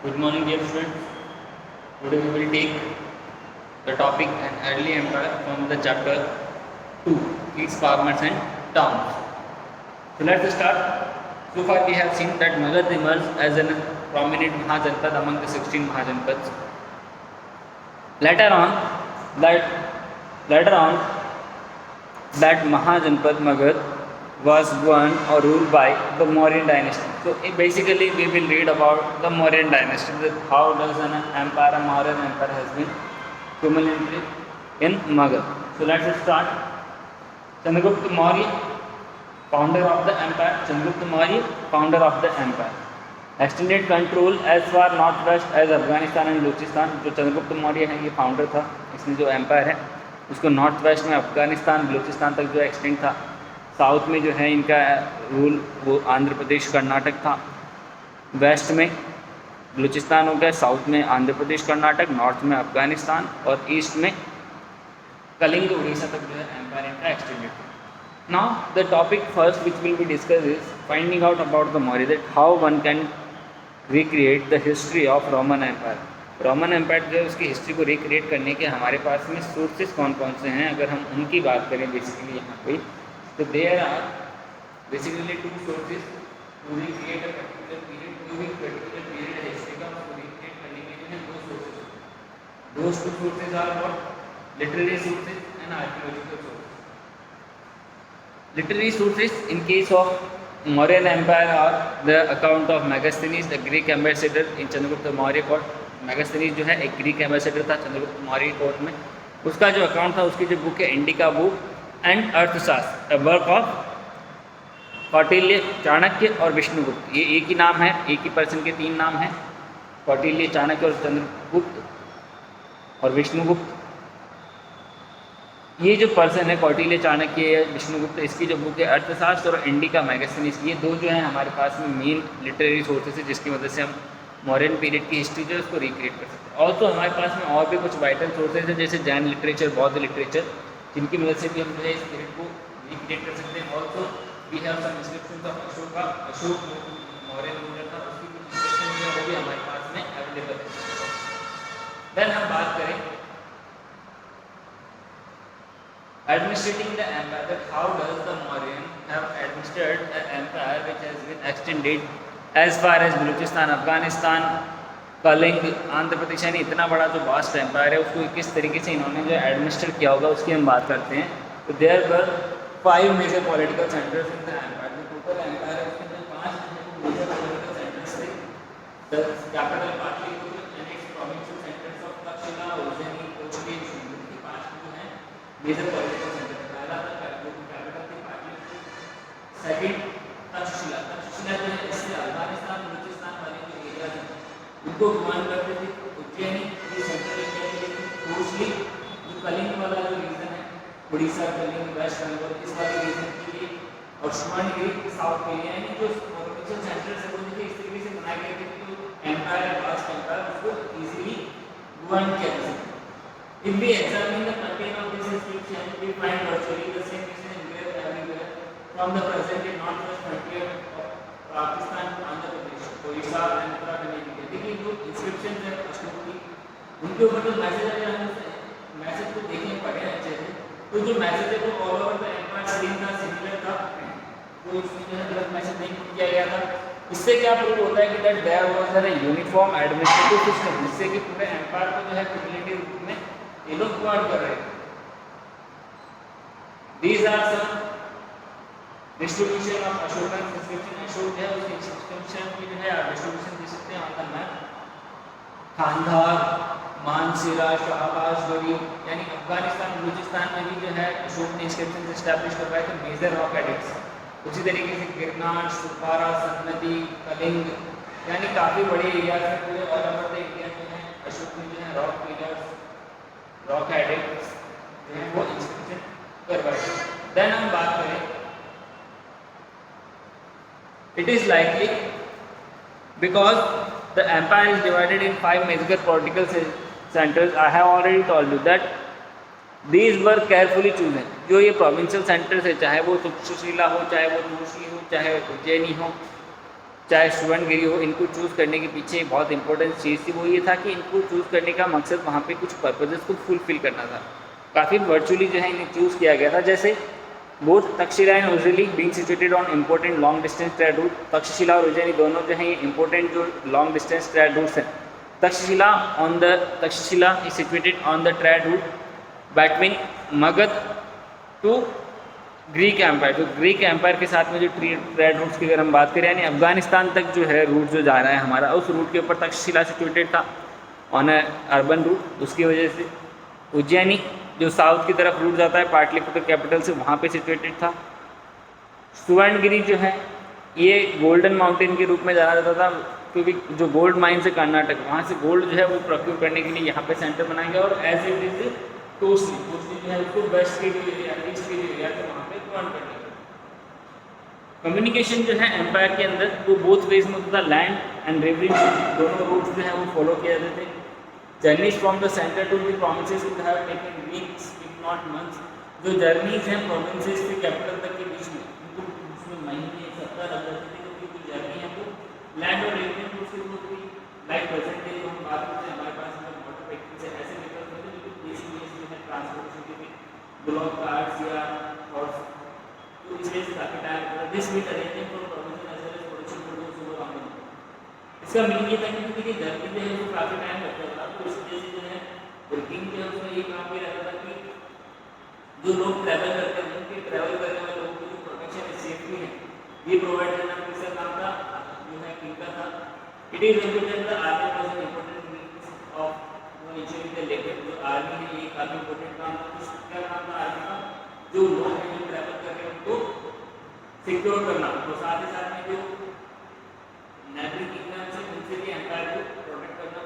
Good morning, dear students. Today we will take the topic an early empire from the chapter 2, its farmers and towns. So let's start. So far we have seen that Magad emerged as a prominent Mahajanpad among the 16 Mahajanpads. Later on, later on, that Mahajanpad Magad was governed or ruled by the Mauryan dynasty. So basically we will read about the Mauryan dynasty, that how does an empire, a Mauryan empire has been predominantly in Magad. So let's start. Chandragupta Maurya, founder of the empire. Chandragupta Maurya, founder of the empire. Extended control as far northwest as Afghanistan and Balochistan. जो चंद्रगुप्त मौर्य है ये founder था. इसने जो empire है उसको north west में अफगानिस्तान बलूचिस्तान तक जो एक्सटेंड था. साउथ में जो है इनका रूल वो आंध्र प्रदेश कर्नाटक था. वेस्ट में बलूचिस्तान हो गया, साउथ में आंध्र प्रदेश कर्नाटक, नॉर्थ में अफगानिस्तान और ईस्ट में कलिंग उड़ीसा तक जो है एम्पायर इनका एक्सटेंडेड था. Now the topic first which will be discuss is finding out about the Maurya, that how one can recreate the history of Roman empire. Roman empire जो है उसकी हिस्ट्री को रिक्रिएट करने के हमारे पास में सोर्सेज कौन कौन से हैं. अगर हम उनकी बात करें बेसिकली यहाँ पे, तो there are basically two sources to recreate a particular period. कोई भी पर्टिकुलर पीरियड है हिस्ट्री का उसको रिक्रिएट करने के लिए दो sources. Those two sources are what? Literary sources and archaeological sources. Literary sources in case of Mauryan Empire are the account of Megasthenes, the Greek ambassador in Chandragupta Maurya court. Megasthenes जो है एक Greek ambassador था Chandragupta Maurya court में. उसका जो account था, उसकी जो बुक है इंडिका बुक एंड अर्थशास्त्र, वर्क ऑफ कौटिल्य, चाणक्य और विष्णुगुप्त. ये एक ही नाम है, एक ही पर्सन के तीन नाम हैं, कौटिल्य, चाणक्य और चंद्रगुप्त और विष्णुगुप्त. ये जो पर्सन है कौटिल्य, चाणक्य, विष्णुगुप्त, इसकी जो बुक है अर्थशास्त्र और इंडिका मैगजीन, ये दो जो है हमारे पास में मेन लिटरेरी सोर्सेज है जिसकी वजह से हम मॉडर्न पीरियड की हिस्ट्री जो है उसको रिक्रिएट कर सकते हैं. और तो हमारे पास में और भी कुछ वाइटल सोर्सेज हैं जैसे जैन लिटरेचर, बौद्ध लिटरेचर, जिनकी मदद से भी हम जो है इस पीरियड को रिक्रिएट कर सकते हैं. Also we have some inscriptions of Ashoka Maurya ruler था, उसकी कुछ इंस्क्रिप्शन जो है वो भी हमारे पास में अवेलेबल है. देन हम बात करें administrating the empire, that how does the Mauryan have administered an empire which has been extended as far as Balochistan, Afghanistan, Kalinga, Andhra Pradesh, यानी इतना बड़ा जो वास्ट एम्पायर है उसको किस तरीके से इन्होंने जो एडमिनिस्टर किया होगा उसकी हम बात करते हैं. तो there were 5 major political centres in the empire. जो टोटल एम्पायर है उसके अंदर 5 मेजर पॉलिटिकल सेंटर्स थे. The capital Pataliputra and its provincial centres of Takshashila, Ujjaini, Kochuveli, Shivpuri, 5 जो है मेजर पॉलिटिकल सेंटर. पहला था कैपिटल थी पाटलिपुत्र, सेकंड तक्षशिला. तक्षशिला जो है इससे अफगानिस्तान बलूचिस्तान वाले जो एरियाज हैं उनको कमांड करते थे. उज्जैनी ये सेंट्रल इंडिया के लिए, कोचुवेली जो कलिंग वाला जो रीजन है, उड़ीसा, कलिंग, वेस्ट बंगाल, इस वाले रीजन के लिए, और सुवर्णगिरी साउथ के लिए. यानी जो प्रोविंशियल सेंटर्स है वो देखिए इस तरीके से बनाए गए थे कि एम्पायर, वास्ट एम्पायर, उसको इजीली गवर्न किया जा सके. If we examine the content of this inscription, we find virtually the same is engraved everywhere from the present day northwest frontier of Pakistan, Andhra Pradesh, Odisha and Uttarakhand. देखिए जो inscription है अशोक की, उनके ऊपर जो मैसेज है, हम message को देखें पढ़ें अच्छे से, तो जो मैसेज है वो all over the empire same था, सिमिलर था. कोई इसमें जो है गलत मैसेज नहीं किया गया था. इससे क्या प्रूव होता है कि that there was a uniform administrative system, जिससे कि पूरे एम्पायर को जो है क्यूमुलेटिव रूप में ये लोग गवर्न कर रहे हैं. These are some distribution of Ashokan inscription. Ashok है उसकी inscription की जो है आप distribution दे सकते हैं ऑन द मैप. खांधार, मानसिरा, शाहबाज, गरीब, यानी अफगानिस्तान, बलूचिस्तान में भी जो है अशोक ने इंस्क्रिप्शन एस्टैब्लिश करवाए थे मेजर रॉक एडिक्ट्स. उसी तरीके से गिरनार, सुपारा, सतनदी, कलिंग, यानी काफ़ी बड़े एरियाज में पूरे ऑल ओवर द इंडिया जो है अशोक ने जो है रॉक पिलर्स, रॉक एडिक्ट्स जो है वो इंस्क्रिप्शन करवाए. देन हम बात करें, it is likely because the empire is divided in 5 major political centres. I have already told you that these were carefully chosen. जो ये प्रोविंशियल सेंटर्स है, चाहे वो तक्षशिला हो, चाहे वो कोचुवेली हो, चाहे उज्जैनी हो, चाहे सुवर्णगिरी हो, इनको चूज़ करने के पीछे बहुत इंपॉर्टेंट चीज़ थी, वो ये था कि इनको चूज़ करने का मकसद वहाँ पे कुछ पर्पजेस को फुलफिल करना था। काफ़ी वर्चुअली जो है इन्हें चूज़ किया गया था। जैसे both Takshashila and Ujjaini being situated on important long distance trade route, Takshashila और उज्जैनी दोनों जो है ये इंपॉर्टेंट जो लॉन्ग डिस्टेंस ट्रेड रूट्स हैं। Takshashila is situated on the trade route between Magadha to Greek empire. तो ग्रीक एम्पायर के साथ में जो ट्रेड रूट्स की अगर हम बात करें, यानी अफगानिस्तान तक जो है रूट जो जा रहा है हमारा, उस रूट के ऊपर तक्षशिला सिचुएटेड था ऑन अ अर्बन रूट। उसकी वजह से उज्जैनी जो साउथ की तरफ रूट जाता है पाटलिपुत्र कैपिटल से, वहाँ पे सिचुएटेड था। सुवर्णगिरी जो है ये गोल्डन माउंटेन के रूप में जाना जाता था, क्योंकि जो गोल्ड माइन्स है कर्नाटक, वहाँ से गोल्ड जो है वो प्रोक्योर करने के लिए यहाँ पे सेंटर बनाया गया। और एज इट इज कोस्टली जो है उसको वेस्ट के जो एरिया, ईस्ट के जो एरिया है वहाँ पे कन्वर्ट कर दिया। कम्युनिकेशन जो है एम्पायर के अंदर वो बोथ वेज में होता था, लैंड एंड रिवरिंग दोनों रूट्स जो है वो फॉलो किए जाते थे। Journeys from the centre to the provinces would have taken weeks if not months. जो जर्नीज हैं प्रोविंसेस से कैपिटल तक के बीच में, उनको उसमें महीने सप्ताह लग जाते थे, क्योंकि जो जर्नी है वो लैंड और रिवरिंग रूट से होती है। लाइक प्रेजेंट डे हम बात करते हैं, हमारे पास मोटर व्हीकल से ऐसे व्हीकल्स होते हैं जो देश विदेश में है ट्रांसपोर्टेशन के लिए, ब्लॉक कार्ड्स या हॉर्स। तो इस वजह से काफ़ी टाइम लगता है। This meet arranging for provision as well as production produce over on. इसका मीनिंग ये था कि देखिए जर्नी जो है वो काफ़ी टाइम लगता था, तो इस वजह से जो है वर्किंग जो है उसमें ये काम भी रहता था कि जो लोग ट्रैवल करते हैं उनके ट्रैवल करने वाले लोगों की जो प्रोटेक्शन है, सेफ्टी है, ये प्रोवाइड करना किसका काम था, जो है किनका था। It is important the army was an important means of ensuring the labour. जो आर्मी है ये काफ़ी इम्पोर्टेंट काम था। क्या काम था आर्मी का? जो लोग हैं जो ट्रैवल कर रहे हैं उनको सिक्योर करना, और साथ ही साथ में जो नेबरिंग किंगडम्स है उनसे भी एम्पायर को प्रोटेक्ट करना।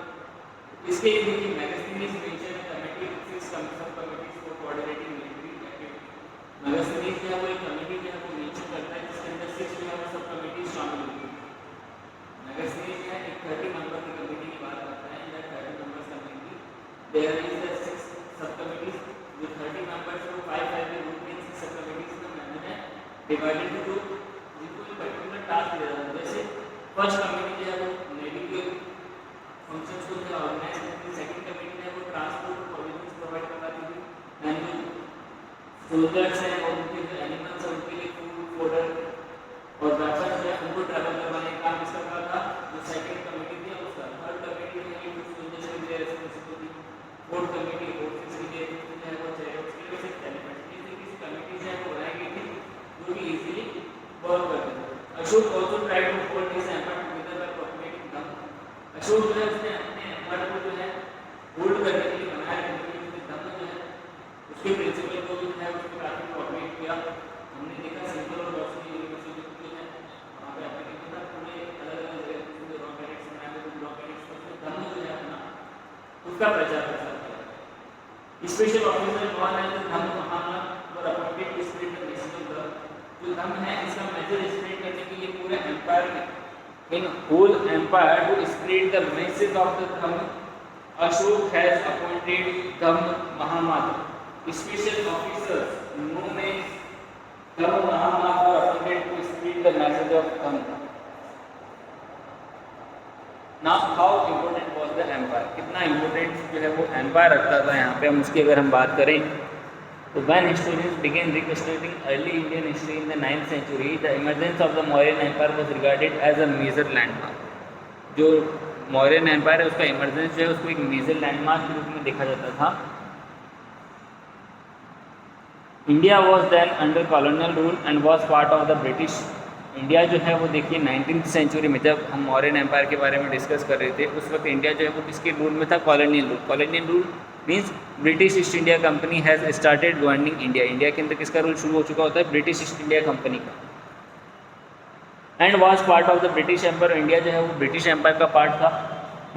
इसके लिए देखिए मैगजीनीज मेंशन कमेटी 6 सब committees for coordinating military activity. Megasthenes जो है वो एक कमेटी जो है वो मेंशन करता है जिसके अंदर 6 जो है वो सब कमिटीज शामिल होती हैं। मैगजीनीज जो है एक 30 मेंबर की कमेटी की बात करता है। In that 30 members committee there is the 6 सब कमिटीज। जो 30 मेंबर्स है वो 5 के ग्रुप में 6 सब कमिटीज में मैंने डिवाइडेड टू जिनको एक पर्टिकुलर टास्क दिया जाता है। जैसे फर्स्ट कमेटी जो है वो नेवी के फंक्शंस को जो ऑर्गेनाइज करती है। सेकंड कमेटी है वो ट्रांसपोर्ट प्रोविजंस प्रोवाइड करवाती थी, एंड जो सोल्जर्स हैं और उनके जो एनिमल्स हैं उनके लिए फूड फोडर और वेपन्स जो है उनको ट्रैवल करवाने का काम किसका काम था? जो सेकंड कमेटी थी उसका। थर्ड कमेटी जो है वो सोल्जर्स के लिए रेस्पॉन्सिबल थी। फोर्थ कमेटी फोर्सेस के लिए जो है वो चैरियट्स के लिए सिर्फ एलिमेंट्स की किसी कमेटी जो है वो बनाई गई थी जो कि इजीली वर्क करते थे। Ashok also tried to hold his empire together by propagating dhamma। Ashok जो है उसने अपने empire को जो है होल्ड करने के लिए बनाया, रखने के लिए धम्म जो है उसके प्रिंसिपल को जो है उसको काफी प्रोपगेट किया। हमने देखा सिंपल और रोशनी यूनिवर्सिटी जो है वहाँ पे एप्लीकेशन था, पूरे अलग अलग जगह जो रॉ कैडेट्स बनाए थे, रॉ कैडेट्स को धम्म जो है अपना उसका प्रचार प्रसार किया। स्पेशल ऑफिसर कौन है? धम्म महामना और appointed to spread the message of the. जो धम्म है इसका मैसेज स्प्रेड करने के लिए पूरे एम्पायर में, in whole empire to spread the message of the dhamma, Ashoka has appointed dhamma mahamatta. Special officers known as dhamma mahamatta were appointed to spread the message of dhamma. Now how important was the empire? कितना important जो है वो empire रखता था यहाँ पे हम उसकी अगर हम बात करें तो when historians began reconstructing early Indian history in the 9th century, the emergence of the Mauryan Empire was regarded as a major landmark। जो मौर्यन एम्पायर है उसका इमरजेंस जो है उसको एक मेजर लैंडमार्क के रूप में देखा जाता था। India was then under colonial rule and was part of the British. India जो है वो देखिए 19th सेंचुरी में जब हम मौर्यन एम्पायर के बारे में डिस्कस कर रहे थे उस वक्त इंडिया जो है वो किसके रूल में था? Colonial rule. Colonial rule means British East India Company has started governing India. India के अंदर किसका रूल शुरू हो चुका होता है? ब्रिटिश ईस्ट इंडिया कंपनी का। And was part of the British empire. India जो है वो ब्रिटिश एम्पायर का पार्ट था।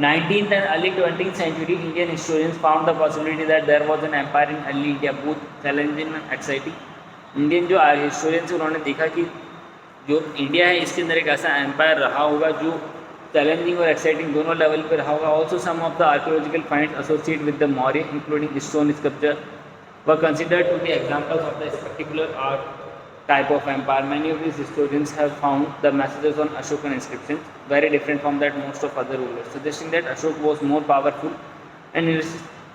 19th and early 20th century Indian historians found the possibility that there was an empire in early India, both challenging and exciting। Indian जो historians उन्होंने देखा कि जो इंडिया है इसके अंदर एक ऐसा एम्पायर रहा होगा जो चैलेंजिंग और एक्साइटिंग दोनों लेवल पर रहा होगा। Also some of the archaeological finds associated with the Maurya including stone sculpture were considered to be examples of the spectacular art type of empire. Many of these historians have found the messages on Ashokan inscriptions very different from that most of other rulers, suggesting that Ashok was more powerful and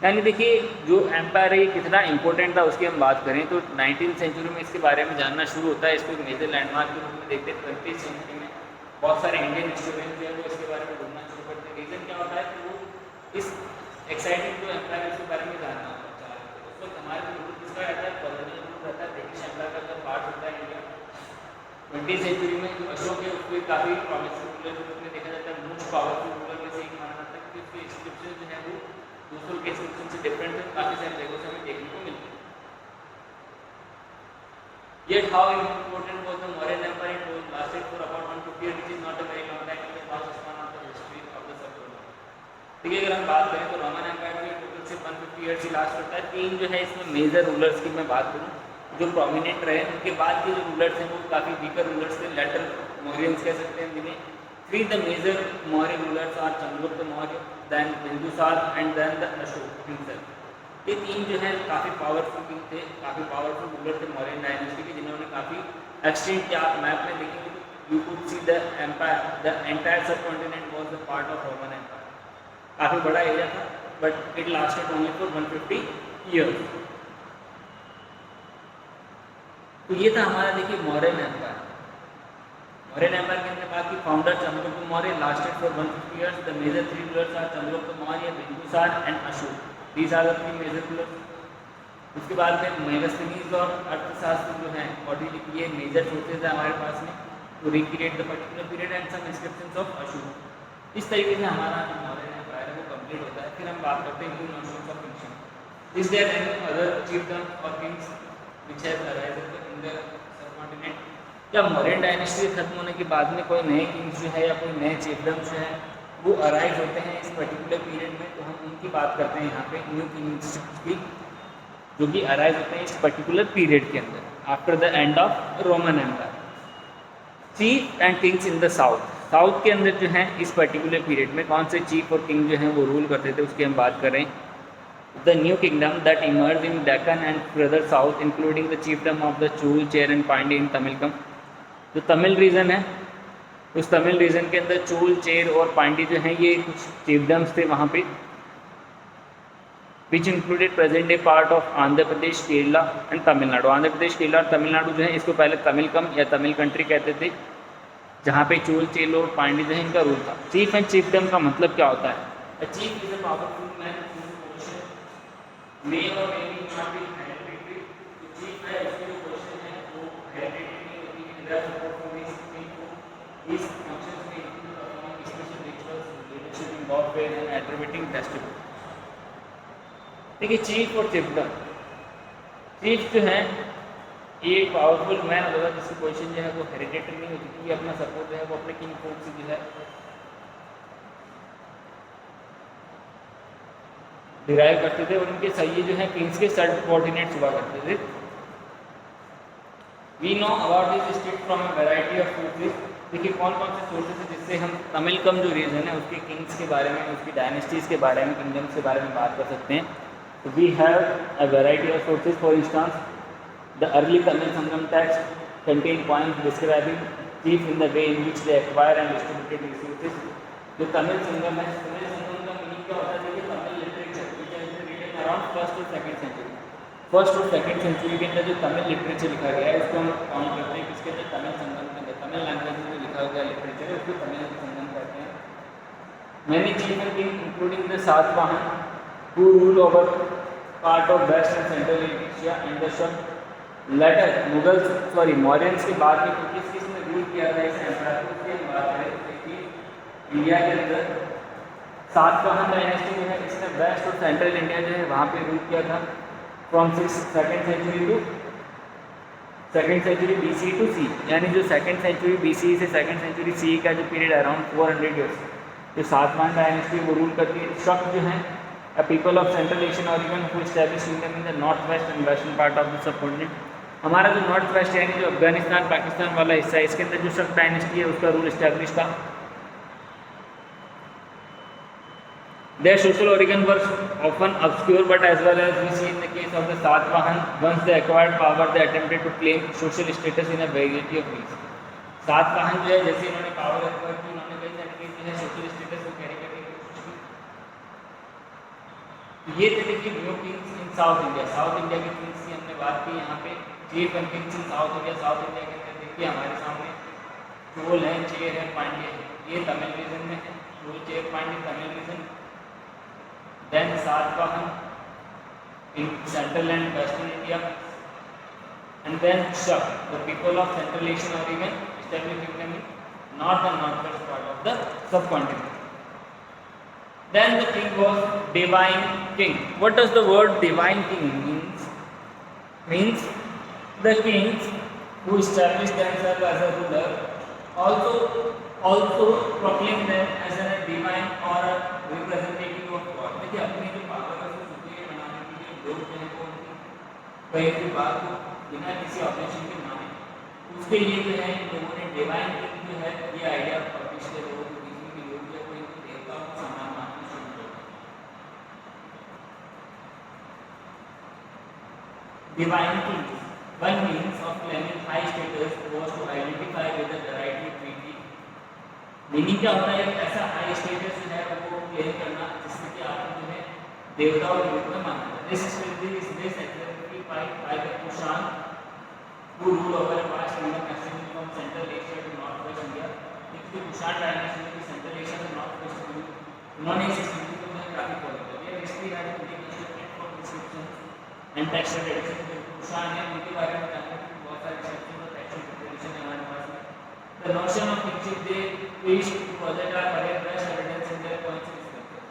यानी देखिए जो empire है कितना important था उसकी हम बात करें तो 19th सेंचुरी में इसके बारे में जानना शुरू होता है। इसको एक मेजर लैंडमार्क के रूप में देखते हैं। 20th सेंचुरी में बहुत सारे इंडियन हिस्टोरियन जो है वो इसके बारे में ढूंढना शुरू करते हैं। रीज़न क्या होता है कि वो इस एक्साइटिंग जो एम्पायर उसके बारे में जानना होता है। उस वक्त हमारे रूल किसका रहता है, कॉलोनियल रूल रहता है, ब्रिटिश एम्पायर का जब पार्ट होता है इंडिया। 20th सेंचुरी में जो अशोक है उसको काफ़ी प्रॉमिसिंग रूलर के रूप में देखा जाता है, मोस्ट पावरफुल रूलर में से एक माना जाता है क्योंकि उसकी इंस्क्रिप्शन जो है वो दूसरों के इंस्क्रिप्शन से डिफरेंट है, काफ़ी सारी जगहों से हमें देखने को मिलती है। Yet how important was the Mauryan Empire? It lasted for about 150 years, which is not a very long time in the vast span of the history of the subcontinent. ठीक है, अगर हम बात करें तो रोमन एम्पायर जो total से 150 years he last होता है। तीन जो है इसमें मेजर रूलर्स की मैं बात करूँ जो प्रोमिनेंट रहे, उनके बाद के जो रूलर्स हैं वो काफ़ी वीकर रूलर्स थे, लेटर मौर्यंस कह सकते हैं जिन्हें। Three the major Maurya rulers are Chandragupta Maurya, then Bindusara and then the Ashoka himself. ये तीन जो है काफ़ी पावरफुल किंग थे, काफ़ी पावरफुल रूलर थे मौर्यन डायनेस्टी के, जिन्होंने काफ़ी एक्सटेंट क्या आप मैप में देखेंगे तो you could see the empire, the entire subcontinent was the part of Roman empire. काफ़ी बड़ा एरिया था but it lasted only for 150 years. तो ये था हमारा देखिए मौर्यन एम्पायर। मौर्यन एम्पायर के अंदर बात की founder Chandragupta Maurya lasted for 150 years. The major three rulers are Chandragupta Maurya, Bindusara and Ashoka. These are the three major rulers. उसके बाद में मेगास्थनीज और अर्थशास्त्र जो हैं और ये मेजर सोर्सेज है हमारे पास में to recreate the particular period and some inscriptions of Ashok। इस तरीके से हमारा जो मौर्यन एम्पायर है वो कंप्लीट होता है। फिर हम बात करते हैं new notions of kingship. Is there any other chiefdoms or kings which have arisen in the subcontinent? क्या मौर्यन डायनेस्टी खत्म होने के बाद में कोई नए किंग्स जो है या कोई नए चिefdoms जो है वो अराइज होते हैं इस पर्टिकुलर पीरियड में? तो हम उनकी बात करते हैं यहाँ पे न्यू किंग्स की, जो कि अराइज होते हैं इस पर्टिकुलर पीरियड के अंदर after the end of Roman empire. Chief and kings in the south. South के अंदर जो है इस पर्टिकुलर पीरियड में कौन से चीफ और किंग जो हैं वो रूल करते थे उसकी हम बात करें। The new kingdom that emerge in Deccan and further south including the chiefdom of the Chola, Chera and Pandya in Tamilakam. जो तमिल रीजन है उस तमिल रीजन के अंदर चूल, चेर और पांड्य जो हैं ये कुछ चिefdoms थे वहाँ पे, which included present day part of Andhra Pradesh, Kerala and Tamil Nadu. Andhra Pradesh, Kerala और तमिलनाडु जो है इसको पहले तमिलकम या तमिल कंट्री कहते थे, जहाँ पे चूल, चेर और पांड्य जो है इनका रूल था। चीफ एंड चिefdom का मतलब क्या होता है? A chief is a powerful man whose position may or may not be hereditary। तो चीफ है उसकी जो पोजीशन है वो हेरिडिटरी नहीं होती है। इधर सपोर्ट फ्रॉम इस फंक्शंस में include performing special rituals, leadership in warfare and attributing festival. देखिए चीफ और चिefdom। चीफ जो है ये एक पावरफुल मैन होगा जिसकी पोजीशन जो है वो हेरिडिटरी नहीं होती क्योंकि अपना सपोर्ट जो है वो अपने किंग फोर्ट से जो है डिराइव करते थे और उनके सही जो है किंग्स के सबऑर्डिनेट्स हुआ करते थे। We know about this state from a variety of sources. देखिए कौन कौन से सोर्सेज है जिससे हम तमिलकम जो रीजन है उसके किंग्स के बारे में, उसकी डायनेस्टीज़ के बारे में, किंगडम्स के बारे में बात कर सकते हैं। तो we have a variety of sources. For instance the early Tamil Sangam text contain points describing chief in the way in which they acquire and distributed resources. जो तमिल संगम है, तमिल संगम का मीनिंग क्या होता है? Tamil literature which has been written around first और second century. First और second century के अंदर जो तमिल लिटरेचर लिखा गया है उसको हम काउंट करते हैं किसके अंदर? तमिल संगम के अंदर। तमिल लैंग्वेज में जो लिखा गया लिटरेचर है उसको तमिल संगम कहते हैं। Many chief and king including the Satavahana who rule over part of west and central Asia and the sub later Mughals, sorry Mauryans के बाद में किस किस ने रूल किया था इस एम्पायर को, उसकी बात करें देखिए इंडिया के अंदर सातवाहन डायनेस्टी जो है इसने वेस्ट और सेंट्रल इंडिया जो है वहाँ पे रूल किया था from second century to second century BC to C। यानी जो सेकेंड सेंचुरी BC से सेकेंड सेंचुरी C का जो पीरियड अराउंड 400 ईयर्स जो सातवाहन डायनेस्टी वो रूल करती है। शक जो है a people of Central Asian origin who established kingdom in the northwest and western part of the subcontinent। हमारा जो नॉर्थ वेस्ट यानी जो अफगानिस्तान पाकिस्तान वाला हिस्सा है इसके अंदर जो शक डायनेस्टी है उसका रूल इस्टेब्लिश था। Their social origin was often obscure, but as well as we see in the case of the Satvahan, once they acquired power, they attempted to claim social status in a variety of ways. Satavahana जो है जैसे इन्होंने power acquire की, उन्होंने कई तरीके से है सोशल स्टेटस को कैरी करने की कोशिश की। ये थे देखिए new kings in south India. South India के किंग्स की हमने बात की। यहाँ पे chief and kings in south India. South India के अंदर देखिए हमारे सामने चोल है, चेर है, पांड्य है। ये तमिल रीजन में है। Chola, Chera, Pandya Tamil region. Then Satavahana in central and western India, and then Shak, the people of Central Asian origin, established kingdom in north and northwest part of the subcontinent. Then the king was divine king. What does the word divine king means? Means the kings who established themselves as a ruler also proclaim them as a divine or a representative of God. देखिए अपनी जो power है उसको supreme बनाने के लिए लोग जो है वो कहीं भी बात को बिना किसी ऑब्जेक्शन के माने, उसके लिए जो है इन लोगों ने डिवाइन किंग जो है ये आइडिया पब्लिश किया लोगों के बीच में कि लोग जो है इनको देवताओं को समान मानना शुरू कर दिया। Divine king, one means of claiming high status was to identify with the right treaty। Meaning क्या होता है? ऐसा हाई स्टेटस जो है वो क्लेम करना जिससे कि आपको जो है देवताओं के रूप में माना जाए। This exemplified by the Kushan who ruled over a vast kingdom extending from Central Asia to Northwest India। देखिए कुषाण डायनेस्टी की सेंट्रल एशिया से नॉर्थ वेस्ट में उन्होंने इस हिस्ट्री को में काफी फॉलो किया। ये हिस्ट्री है from description and textual tradition. Kushan है उनके बारे में जानने के बहुत सारे डिस्क्रिप्शन और टेक्सचुअल ट्रेडिशन है हमारे पास में। The notion of kingship they wished to possess a very fresh evidence in their points of scripture।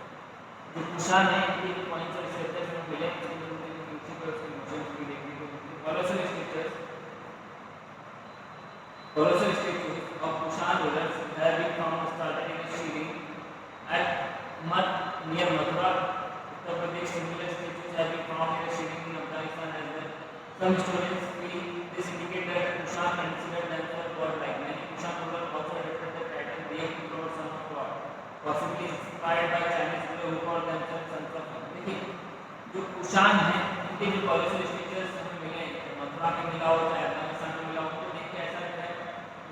जो कुषाण है इनके पॉइंट्स ऑफ स्क्रिप्चर में मिले colossal statues of Kushan rulers have been found started in a Shiri at Math near Mathura, Uttar Pradesh। Similar statues have been found in a Shiri in Afghanistan as well। Some historians feel this indicates that Kushan considered themselves godlike। Many Kushan rulers also adopted the pattern they control son of God, possibly inspired by Chinese rulers who called themselves sons of God। देखिए जो कुषाण है इनके जो colossal statues Mathura में मिला हो चाहे अफगानिस्तान में मिला हो, तो देख के ऐसा लगता है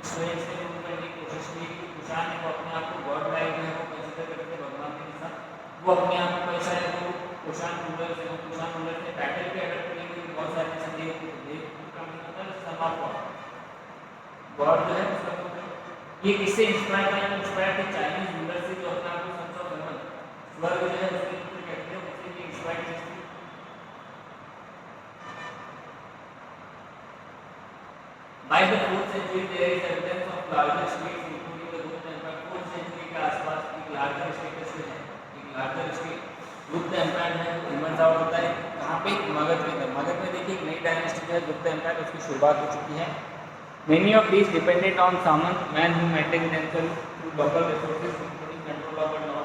स्टोरीज से प्रूव करने की कोशिश की कि कुषाण ने वो अपने आप को गॉड लाइक है वो कंसीडर करते भगवान के साथ। वो अपने आप को कैसा है वो कुषाण रूलर से बैटल पे अगर करेंगे बहुत सारे संदेह का मतलब समापन गॉड जो है उसका ये किससे इंस्पायर थे? चाइनीज रूलर से जो अपने आप को सन्स ऑफ हेवन स्वर्ग जो है उसके ऊपर कहते हैं उससे ये इंस्पायर थे। By the 4th century there is evidence of larger states including the Gupta Empire। 4th century के आसपास एक लार्जर स्टेटस है, एक लार्जर स्टेट गुप्त एम्पायर है वो इमर्ज आउट होता है। कहाँ पे? मगध के अंदर। मगध में देखिए एक नई डायनेस्टी जो है गुप्त एम्पायर उसकी शुरुआत हो चुकी है। Many of these depended on Samant men who maintained themselves through local resources including control over law।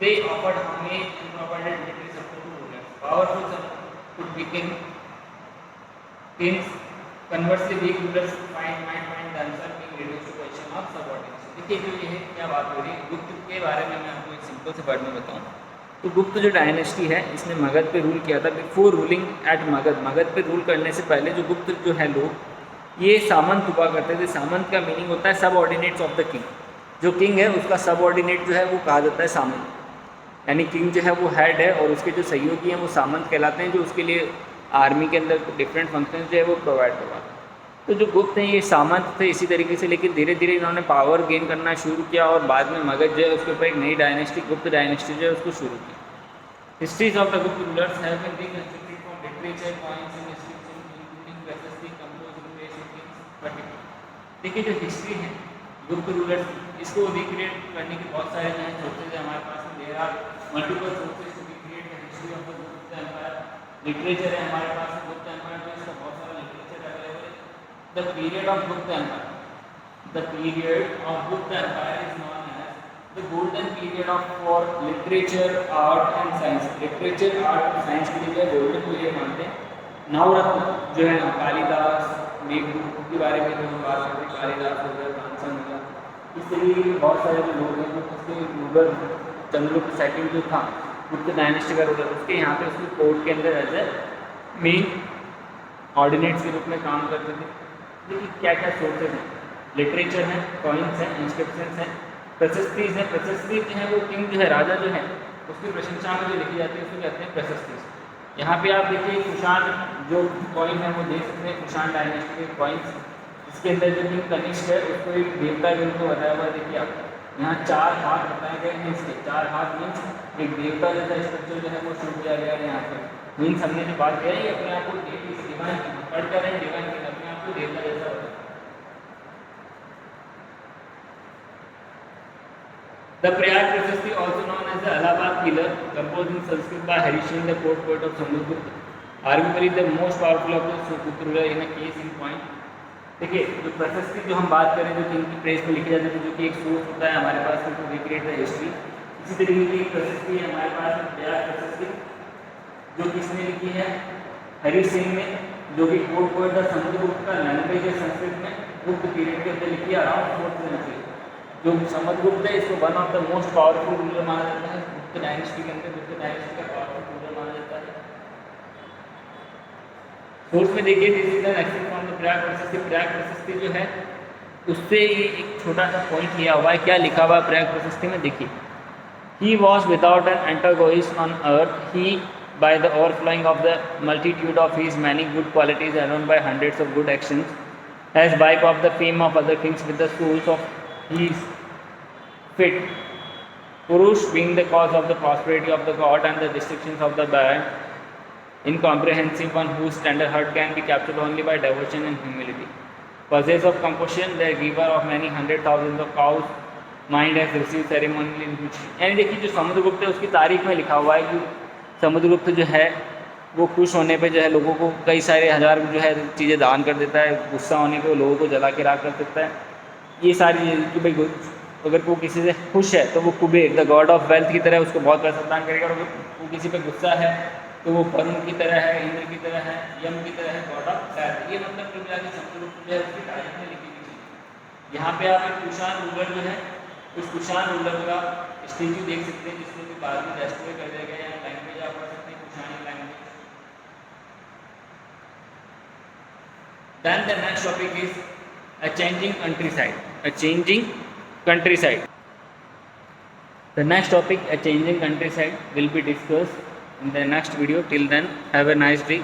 They offered homage and provided military support to rulers। Powerful could weaken kings। Conversely, weak rulers might find themselves being reduced to position of subordination। देखिए जो ये है क्या बात हो रही है गुप्त के बारे में, मैं आपको एक सिंपल से वर्ड में बताऊं तो गुप्त जो डायनेस्टी है इसने मगध पे रूल किया था। बिफोर रूलिंग एट मगध पे रूल करने से पहले जो गुप्त जो है लोग ये सामंत हुआ करते थे। सामंत का मीनिंग होता है सब ऑर्डिनेट्स ऑफ द किंग। जो किंग है उसका सब ऑर्डिनेट जो है वो कहा जाता है सामंत। यानी किंग जो है वो हेड है और उसके जो सहयोगी हैं वो सामंत कहलाते हैं, जो उसके लिए आर्मी के अंदर डिफरेंट फंक्शन जो है वो प्रोवाइड करवाते हैं। तो जो गुप्त हैं ये सामंत थे इसी तरीके से, लेकिन धीरे धीरे इन्होंने पावर गेन करना शुरू किया और बाद में मगध जो है उसके ऊपर एक नई डायनेस्टी गुप्त डायनेस्टी जो है उसको शुरू की। Histories of the Gupta rulers have been reconstructed from literature points and inscription including precisely composed rules particular. देखिए जो हिस्ट्री है गुप्त रूलर्स इसको रिक्रिएट करने के बहुत सारे जो है सोर्सेज है हमारे पास में। There are multiple sources to recreate the history of the Gupta empire. Literature है हमारे पास में गुप्त एम्पायर में इसका बहुत सारा लिटरेचर अवेलेबल है। The period of Gupta empire, the period of Gupta empire is known as the golden period of for literature art and science. Literature art और साइंस के लिए गोल्डन पीरियड मानते हैं। नवरत्न जो है कालिदास मेघदूत के बारे में जो हम बात करते हैं, कालिदास हो गया, तानसेन हो गया, इस तरीके के बहुत सारे जो लोग हैं जो उसके रूलर चंद्रगुप्त सेकंड जो था गुप्त डायनेस्टी का रूलर, उसके यहाँ पे उसके कोर्ट के अंदर एज ए मेन ऑर्डिनेट्स के रूप में काम करते थे। देखिए क्या क्या सोर्सेज हैं, लिटरेचर है, कॉइन्स हैं, इंस्क्रिप्शंस हैं, प्रशस्तिज हैं। प्रशस्ति जो है वो किंग जो है, राजा जो है, उसकी प्रशंसा में जो लिखी जाती है उसको कहते हैं प्रशस्तिज। यहाँ पे आप देखिए कुषाण जो कॉइन है वो देख सकते हैं, कुषाण डायनेस्टी के कॉइन्स। इसके अंदर जो किंग कनिष्क है उसको एक देवता के रूप में बताया हुआ है। देखिए आप यहाँ 4 हाथ बताए गए हैं, इसके 4 हाथ मीन्स एक देवता जैसा स्ट्रक्चर जो है वो शुरू किया गया है यहाँ पे। मीन्स हमने जो बात किया है ये अपने आप को डिवाइन पढ़ कर रहे हैं, डिवाइन के अपने आप को देवता जैसा होता है। The Prayag Prashasti, also known as the Allahabad Pillar, composed in Sanskrit by Harishan, the court poet of Samudgupta, arguably the most powerful of the Samudgupta ruler in a case in point. देखिए जो प्रशस्ति जो हम बात करें जो king की press में लिखी जाती है, जो कि एक सोर्स होता है हमारे पास में टू रिक्रिएट द हिस्ट्री, इसी तरीके की एक प्रशस्ति है हमारे पास में प्रयाग प्रशस्ति, जो किसने लिखी है, हरि सिंह ने, जो कि कोर्ट पोएट द समुद्रगुप्त का लैंग्वेज है संस्कृत में, गुप्त पीरियड के अंदर लिखी है अराउंड 4th सेंचुरी। जो समुद्रगुप्त है इसको one of the most powerful ruler माना जाता है गुप्त डायनेस्टी के अंदर, गुप्त डायनेस्टी का पावरफुल रूलर माना जाता है। सोर्स में देखिए this is an excerpt from the Prayag Prashasti. Prayag प्रशस्ति जो है उससे ये एक छोटा सा पॉइंट लिया हुआ है, क्या लिखा हुआ है प्रयाग प्रशस्ति में, देखिए he was without an antagonist on earth, he by the overflowing of the multitude of his many good qualities adorned by hundreds of good actions, has wiped off the fame of other kings with the souls of his fit. Purush being the cause of the prosperity of the god and the destructions of the bad, incomprehensive one whose tender heart can be captured only by devotion and humility. Possessed of compassion, the giver of many hundred thousands of cows, mind has received ceremonially in which। यानी देखिए जो समुद्रगुप्त है उसकी तारीख में लिखा हुआ है कि समुद्रगुप्त जो है वो खुश होने पे जो है लोगों को कई सारे हज़ार जो है चीज़ें दान कर देता है, गुस्सा होने पे वो लोगों को जला के राख कर देता है। ये सारी चीज़ें कि भाई अगर वो किसी से खुश है तो वो Kuber the God of wealth की तरह उसको बहुत पैसा दान करेगा, और अगर वो किसी पे गुस्सा है तो वो वरुण की तरह है, इंद्र की तरह है, यम की तरह है, गॉड ऑफ डेथ। ये मतलब कुल मिला के समुद्रगुप्त जो है उसकी तारीख में लिखी गई चीज़। यहाँ पे आप एक कुषाण रूलर जो है उस कुषाण रूलर का स्टेच्यू देख सकते हैं जिसको कि बाद में डेस्ट्रॉय कर दिया गया है। लैंग्वेज आप पढ़ सकते हैं कुषाणी language. Then the next topic is a changing countryside. A changing countryside. The next topic, a changing countryside, will be discussed in the next video. Till then, have a nice day.